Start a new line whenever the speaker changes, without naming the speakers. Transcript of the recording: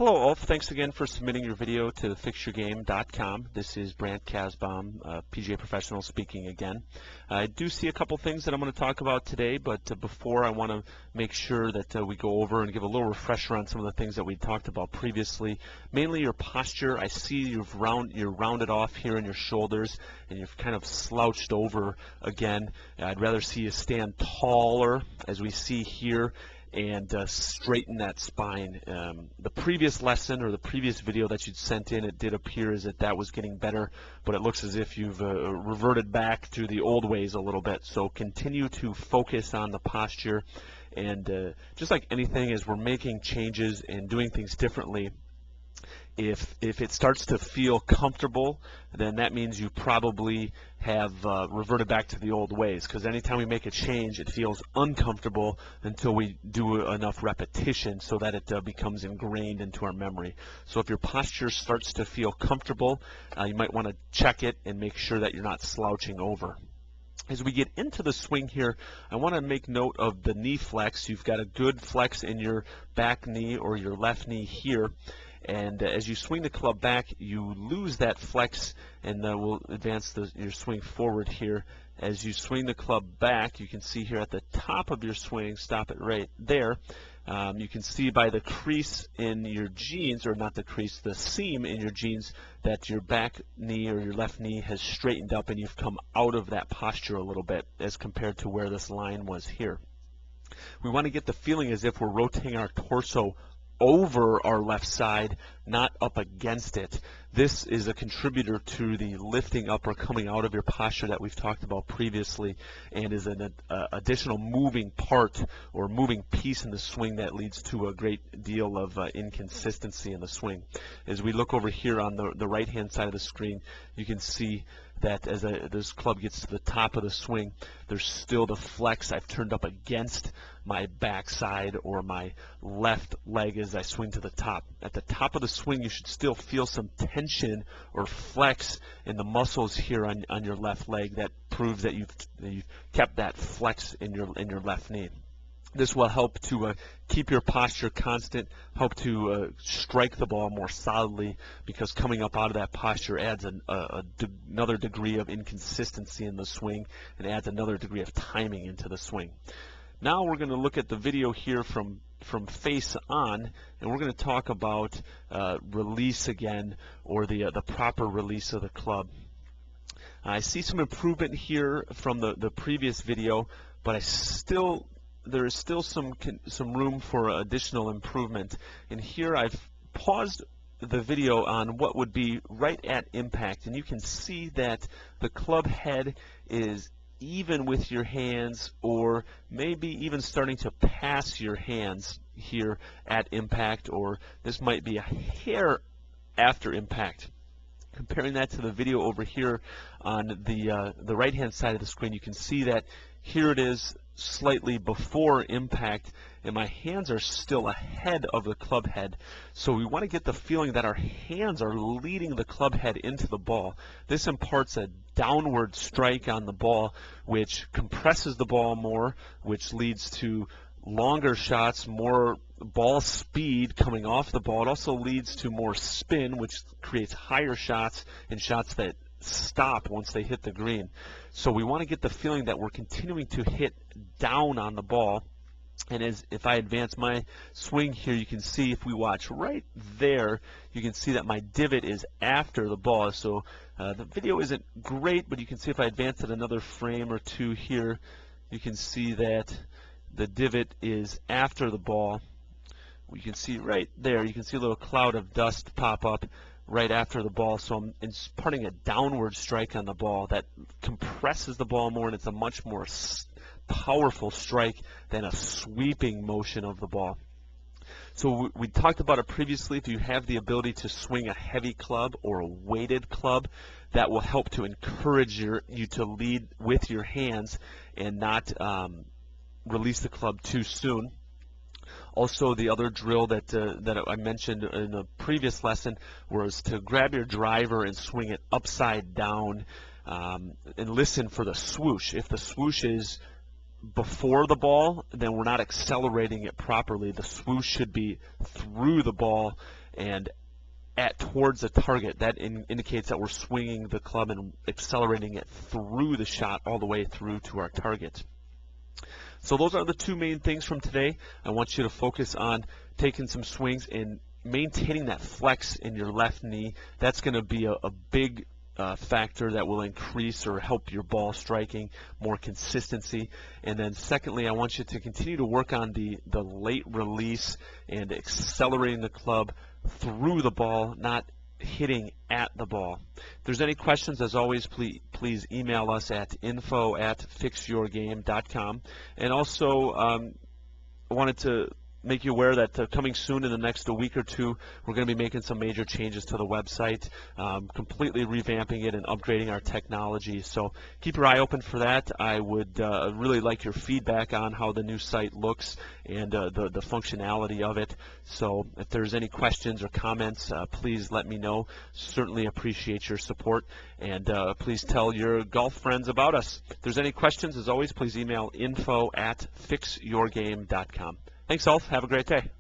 Hello, Ulf. Thanks again for submitting your video to fixyourgame.com. This is Brant Kasbaum, PGA professional, speaking again. I do see a couple things that I'm going to talk about today, but before I want to make sure that we go over and give a little refresher on some of the things that we talked about previously. Mainly your posture. I see you're rounded off here in your shoulders, and you've kind of slouched over again. I'd rather see you stand taller, as we see here, and straighten that spine. The previous lesson or the previous video that you'd sent in, it did appear as that was getting better, but it looks as if you've reverted back to the old ways a little bit. So continue to focus on the posture, and just like anything, as we're making changes and doing things differently, if it starts to feel comfortable, then that means you probably have reverted back to the old ways, because anytime we make a change, it feels uncomfortable until we do enough repetition so that it becomes ingrained into our memory. So if your posture starts to feel comfortable, you might want to check it and make sure that you're not slouching over. As we get into the swing here, I want to make note of the knee flex. You've got a good flex in your back knee or your left knee here. And as you swing the club back, you lose that flex, and we'll advance your swing forward here. As you swing the club back, you can see here at the top of your swing, stop it right there, you can see by the crease in your jeans, or not the crease, the seam in your jeans, that your back knee or your left knee has straightened up and you've come out of that posture a little bit as compared to where this line was here. We want to get the feeling as if we're rotating our torso over our left side, not up against it. This is a contributor to the lifting up or coming out of your posture that we've talked about previously, and is an additional moving part or moving piece in the swing that leads to a great deal of inconsistency in the swing. As we look over here on the right hand side of the screen, you can see that as this club gets to the top of the swing, there's still the flex. I've turned up against my backside or my left leg as I swing to the top. At the top of the swing, you should still feel some tension or flex in the muscles here on your left leg. That proves that you've kept that flex in your left knee. This will help to keep your posture constant, help to strike the ball more solidly, because coming up out of that posture adds another degree of inconsistency in the swing and adds another degree of timing into the swing. Now we're going to look at the video here from face on, and we're going to talk about release again, or the proper release of the club. I see some improvement here from the previous video, but there is still some room for additional improvement. And here I've paused the video on what would be right at impact, and you can see that the club head is even with your hands, or maybe even starting to pass your hands here at impact, or this might be a hair after impact. Comparing that to the video over here on the right hand side of the screen, you can see that here it is slightly before impact, and my hands are still ahead of the club head. So we want to get the feeling that our hands are leading the club head into the ball. This imparts a downward strike on the ball, which compresses the ball more, which leads to longer shots, more ball speed coming off the ball. It also leads to more spin, which creates higher shots and shots that stop once they hit the green. So we want to get the feeling that we're continuing to hit down on the ball. And if I advance my swing here, you can see, if we watch right there, you can see that my divot is after the ball. So the video isn't great, but you can see if I advance it another frame or two here, you can see that the divot is after the ball. You can see right there, you can see a little cloud of dust pop up right after the ball. So I'm imparting a downward strike on the ball that compresses the ball more, and it's a much more powerful strike than a sweeping motion of the ball. So we talked about it previously. If you have the ability to swing a heavy club or a weighted club, that will help to encourage you to lead with your hands and not release the club too soon. Also, the other drill that I mentioned in the previous lesson was to grab your driver and swing it upside down, and listen for the swoosh. If the swoosh is before the ball, then we're not accelerating it properly. The swoosh should be through the ball, and towards the target. That indicates that we're swinging the club and accelerating it through the shot all the way through to our target. So those are the two main things from today. I want you to focus on taking some swings and maintaining that flex in your left knee. That's going to be a big factor that will increase or help your ball striking, more consistency. And then secondly, I want you to continue to work on the late release and accelerating the club through the ball, not hitting at the ball. If there's any questions, as always, please email us at info@fixyourgame.com. And also, I wanted to make you aware that coming soon in the next week or two, we're going to be making some major changes to the website, completely revamping it and upgrading our technology. So keep your eye open for that. I would really like your feedback on how the new site looks and the functionality of it. So if there's any questions or comments, please let me know. Certainly appreciate your support, and please tell your golf friends about us. If there's any questions, as always, please email info@fixyourgame.com. Thanks, Ulf. Have a great day.